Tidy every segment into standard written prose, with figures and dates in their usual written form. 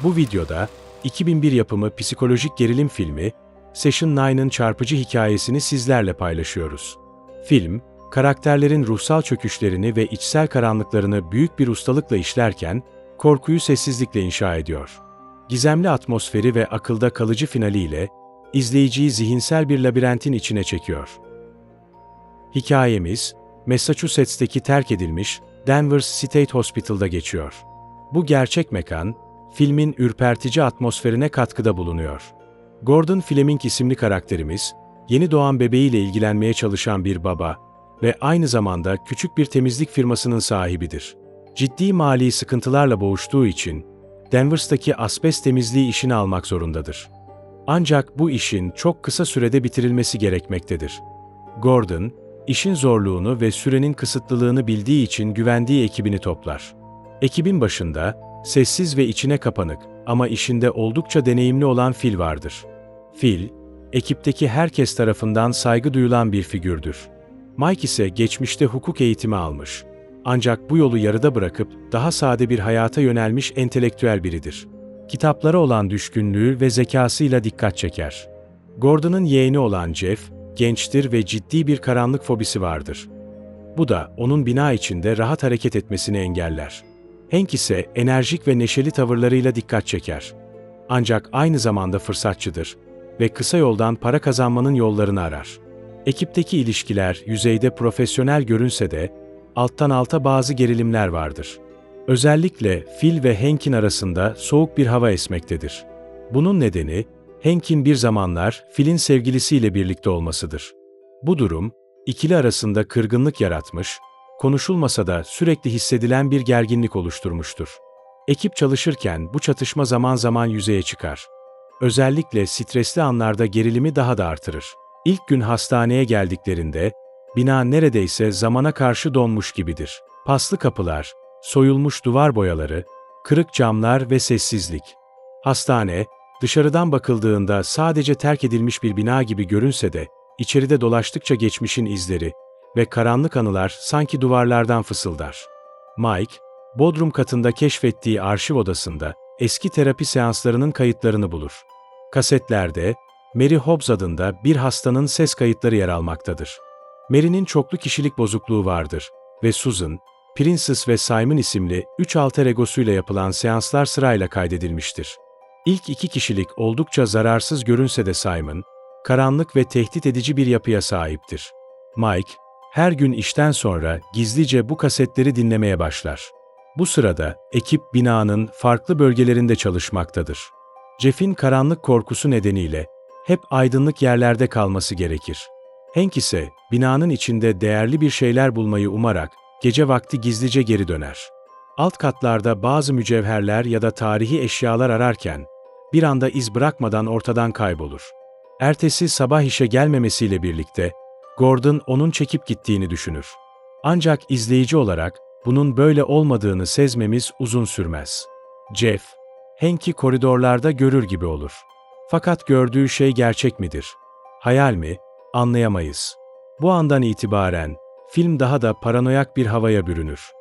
Bu videoda 2001 yapımı psikolojik gerilim filmi Session 9'ın çarpıcı hikayesini sizlerle paylaşıyoruz. Film, karakterlerin ruhsal çöküşlerini ve içsel karanlıklarını büyük bir ustalıkla işlerken, korkuyu sessizlikle inşa ediyor. Gizemli atmosferi ve akılda kalıcı finaliyle izleyiciyi zihinsel bir labirentin içine çekiyor. Hikayemiz, Massachusetts'teki terk edilmiş Danvers State Hospital'da geçiyor. Bu gerçek mekan, filmin ürpertici atmosferine katkıda bulunuyor. Gordon Fleming isimli karakterimiz, yeni doğan bebeğiyle ilgilenmeye çalışan bir baba ve aynı zamanda küçük bir temizlik firmasının sahibidir. Ciddi mali sıkıntılarla boğuştuğu için, Danvers'taki asbest temizliği işini almak zorundadır. Ancak bu işin çok kısa sürede bitirilmesi gerekmektedir. Gordon, işin zorluğunu ve sürenin kısıtlılığını bildiği için güvendiği ekibini toplar. Ekibin başında, sessiz ve içine kapanık ama işinde oldukça deneyimli olan Phil vardır. Phil, ekipteki herkes tarafından saygı duyulan bir figürdür. Mike ise geçmişte hukuk eğitimi almış. Ancak bu yolu yarıda bırakıp daha sade bir hayata yönelmiş entelektüel biridir. Kitaplara olan düşkünlüğü ve zekasıyla dikkat çeker. Gordon'ın yeğeni olan Jeff, gençtir ve ciddi bir karanlık fobisi vardır. Bu da onun bina içinde rahat hareket etmesini engeller. Hank ise enerjik ve neşeli tavırlarıyla dikkat çeker. Ancak aynı zamanda fırsatçıdır ve kısa yoldan para kazanmanın yollarını arar. Ekipteki ilişkiler yüzeyde profesyonel görünse de alttan alta bazı gerilimler vardır. Özellikle Phil ve Hank'in arasında soğuk bir hava esmektedir. Bunun nedeni, Hank'in bir zamanlar Phil'in sevgilisiyle birlikte olmasıdır. Bu durum, ikili arasında kırgınlık yaratmış, konuşulmasa da sürekli hissedilen bir gerginlik oluşturmuştur. Ekip çalışırken bu çatışma zaman zaman yüzeye çıkar. Özellikle stresli anlarda gerilimi daha da artırır. İlk gün hastaneye geldiklerinde, bina neredeyse zamana karşı donmuş gibidir. Paslı kapılar, soyulmuş duvar boyaları, kırık camlar ve sessizlik. Hastane, dışarıdan bakıldığında sadece terk edilmiş bir bina gibi görünse de, içeride dolaştıkça geçmişin izleri ve karanlık anılar sanki duvarlardan fısıldar. Mike, bodrum katında keşfettiği arşiv odasında eski terapi seanslarının kayıtlarını bulur. Kasetlerde, Mary Hobbs adında bir hastanın ses kayıtları yer almaktadır. Mary'nin çoklu kişilik bozukluğu vardır ve Susan, Princess ve Simon isimli 3 alter egosuyla yapılan seanslar sırayla kaydedilmiştir. İlk iki kişilik oldukça zararsız görünse de Simon, karanlık ve tehdit edici bir yapıya sahiptir. Mike, her gün işten sonra gizlice bu kasetleri dinlemeye başlar. Bu sırada ekip binanın farklı bölgelerinde çalışmaktadır. Jeff'in karanlık korkusu nedeniyle hep aydınlık yerlerde kalması gerekir. Hank ise binanın içinde değerli bir şeyler bulmayı umarak gece vakti gizlice geri döner. Alt katlarda bazı mücevherler ya da tarihi eşyalar ararken bir anda iz bırakmadan ortadan kaybolur. Ertesi sabah işe gelmemesiyle birlikte Gordon onun çekip gittiğini düşünür. Ancak izleyici olarak bunun böyle olmadığını sezmemiz uzun sürmez. Jeff, Hank'i koridorlarda görür gibi olur. Fakat gördüğü şey gerçek midir? Hayal mi? Anlayamayız. Bu andan itibaren film daha da paranoyak bir havaya bürünür.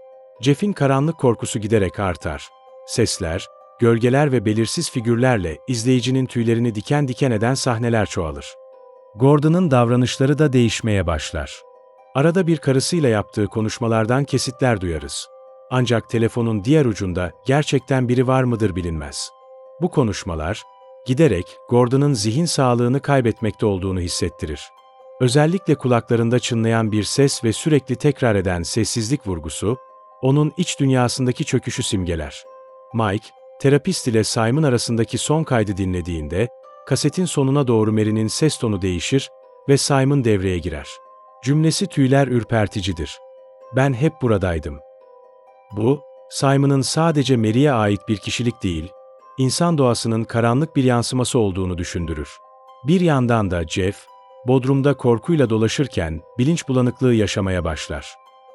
Jeff'in karanlık korkusu giderek artar. Sesler, gölgeler ve belirsiz figürlerle izleyicinin tüylerini diken diken eden sahneler çoğalır. Gordon'ın davranışları da değişmeye başlar. Arada bir karısıyla yaptığı konuşmalardan kesitler duyarız. Ancak telefonun diğer ucunda gerçekten biri var mıdır bilinmez. Bu konuşmalar, giderek Gordon'ın zihin sağlığını kaybetmekte olduğunu hissettirir. Özellikle kulaklarında çınlayan bir ses ve sürekli tekrar eden sessizlik vurgusu, onun iç dünyasındaki çöküşü simgeler. Mike, terapist ile Simon arasındaki son kaydı dinlediğinde, kasetin sonuna doğru Mary'nin ses tonu değişir ve Simon devreye girer. Cümlesi tüyler ürperticidir. "Ben hep buradaydım." Bu, Simon'ın sadece Mary'e ait bir kişilik değil, insan doğasının karanlık bir yansıması olduğunu düşündürür. Bir yandan da Jeff, bodrumda korkuyla dolaşırken bilinç bulanıklığı yaşamaya başlar.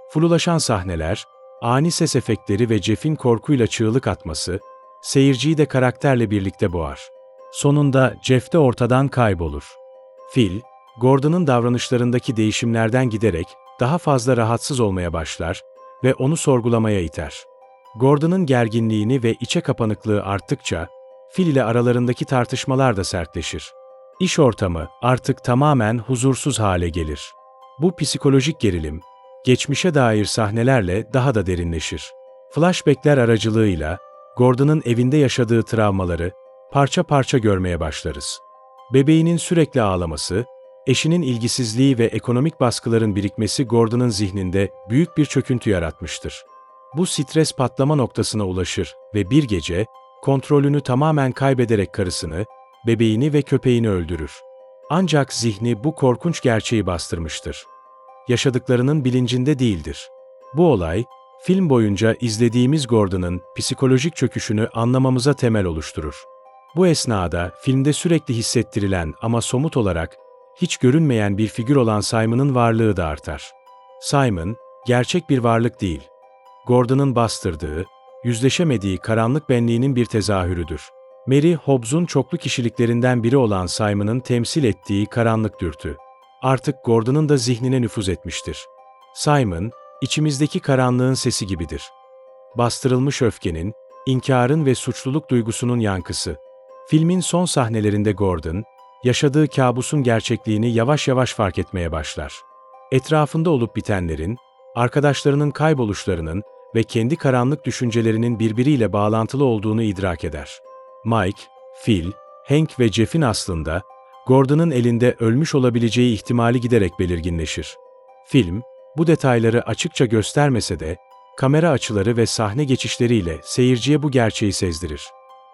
Flulaşan sahneler, ani ses efektleri ve Jeff'in korkuyla çığlık atması, seyirciyi de karakterle birlikte boğar. Sonunda Jeff de ortadan kaybolur. Phil, Gordon'ın davranışlarındaki değişimlerden giderek daha fazla rahatsız olmaya başlar ve onu sorgulamaya iter. Gordon'ın gerginliğini ve içe kapanıklığı arttıkça, Phil ile aralarındaki tartışmalar da sertleşir. İş ortamı artık tamamen huzursuz hale gelir. Bu psikolojik gerilim, geçmişe dair sahnelerle daha da derinleşir. Flashbackler aracılığıyla, Gordon'ın evinde yaşadığı travmaları parça parça görmeye başlarız. Bebeğinin sürekli ağlaması, eşinin ilgisizliği ve ekonomik baskıların birikmesi Gordon'ın zihninde büyük bir çöküntü yaratmıştır. Bu stres patlama noktasına ulaşır ve bir gece, kontrolünü tamamen kaybederek karısını, bebeğini ve köpeğini öldürür. Ancak zihni bu korkunç gerçeği bastırmıştır. Yaşadıklarının bilincinde değildir. Bu olay, film boyunca izlediğimiz Gordon'ın psikolojik çöküşünü anlamamıza temel oluşturur. Bu esnada filmde sürekli hissettirilen ama somut olarak hiç görünmeyen bir figür olan Simon'ın varlığı da artar. Simon, gerçek bir varlık değil. Gordon'ın bastırdığı, yüzleşemediği karanlık benliğinin bir tezahürüdür. Mary Hobbs'un çoklu kişiliklerinden biri olan Simon'ın temsil ettiği karanlık dürtü, artık Gordon'ın da zihnine nüfuz etmiştir. Simon, içimizdeki karanlığın sesi gibidir. Bastırılmış öfkenin, inkarın ve suçluluk duygusunun yankısı. Filmin son sahnelerinde Gordon, yaşadığı kabusun gerçekliğini yavaş yavaş fark etmeye başlar. Etrafında olup bitenlerin, arkadaşlarının kayboluşlarının ve kendi karanlık düşüncelerinin birbiriyle bağlantılı olduğunu idrak eder. Mike, Phil, Hank ve Jeff'in aslında, Gordon'ın elinde ölmüş olabileceği ihtimali giderek belirginleşir. Film, bu detayları açıkça göstermese de, kamera açıları ve sahne geçişleriyle seyirciye bu gerçeği sezdirir.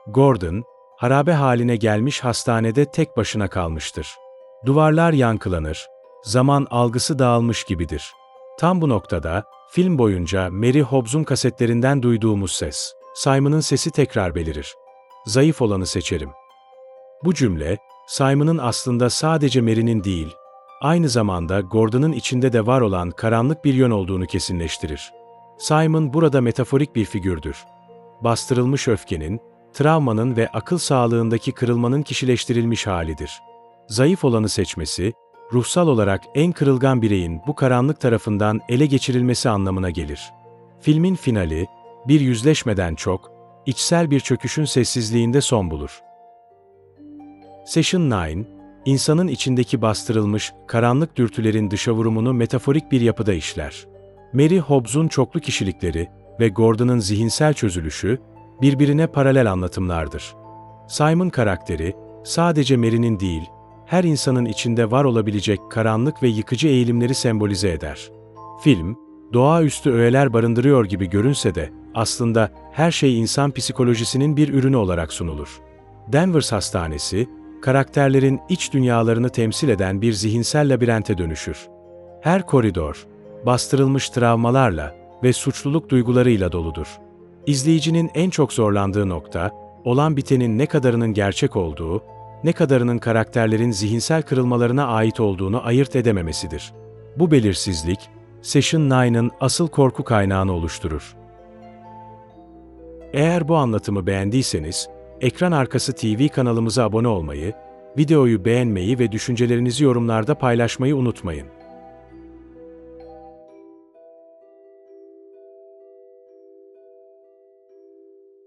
Gordon, harabe haline gelmiş hastanede tek başına kalmıştır. Duvarlar yankılanır, zaman algısı dağılmış gibidir. Tam bu noktada, film boyunca Mary Hobbs'un kasetlerinden duyduğumuz ses, Simon'ın sesi tekrar belirir. Zayıf olanı seçerim. Bu cümle, Simon'ın aslında sadece Mary'nin değil, aynı zamanda Gordon'ın içinde de var olan karanlık bir yön olduğunu kesinleştirir. Simon burada metaforik bir figürdür. Bastırılmış öfkenin, travmanın ve akıl sağlığındaki kırılmanın kişileştirilmiş halidir. Zayıf olanı seçmesi, ruhsal olarak en kırılgan bireyin bu karanlık tarafından ele geçirilmesi anlamına gelir. Filmin finali, bir yüzleşmeden çok, içsel bir çöküşün sessizliğinde son bulur. Session 9, insanın içindeki bastırılmış, karanlık dürtülerin dışavurumunu metaforik bir yapıda işler. Mary Hobbs'un çoklu kişilikleri ve Gordon'ın zihinsel çözülüşü, birbirine paralel anlatımlardır. Simon karakteri, sadece Mary'nin değil, her insanın içinde var olabilecek karanlık ve yıkıcı eğilimleri sembolize eder. Film, doğaüstü öğeler barındırıyor gibi görünse de, aslında her şey insan psikolojisinin bir ürünü olarak sunulur. Danvers Hastanesi, karakterlerin iç dünyalarını temsil eden bir zihinsel labirente dönüşür. Her koridor, bastırılmış travmalarla ve suçluluk duygularıyla doludur. İzleyicinin en çok zorlandığı nokta, olan bitenin ne kadarının gerçek olduğu, ne kadarının karakterlerin zihinsel kırılmalarına ait olduğunu ayırt edememesidir. Bu belirsizlik, Session 9'ın asıl korku kaynağını oluşturur. Eğer bu anlatımı beğendiyseniz, Ekran Arkası TV kanalımıza abone olmayı, videoyu beğenmeyi ve düşüncelerinizi yorumlarda paylaşmayı unutmayın.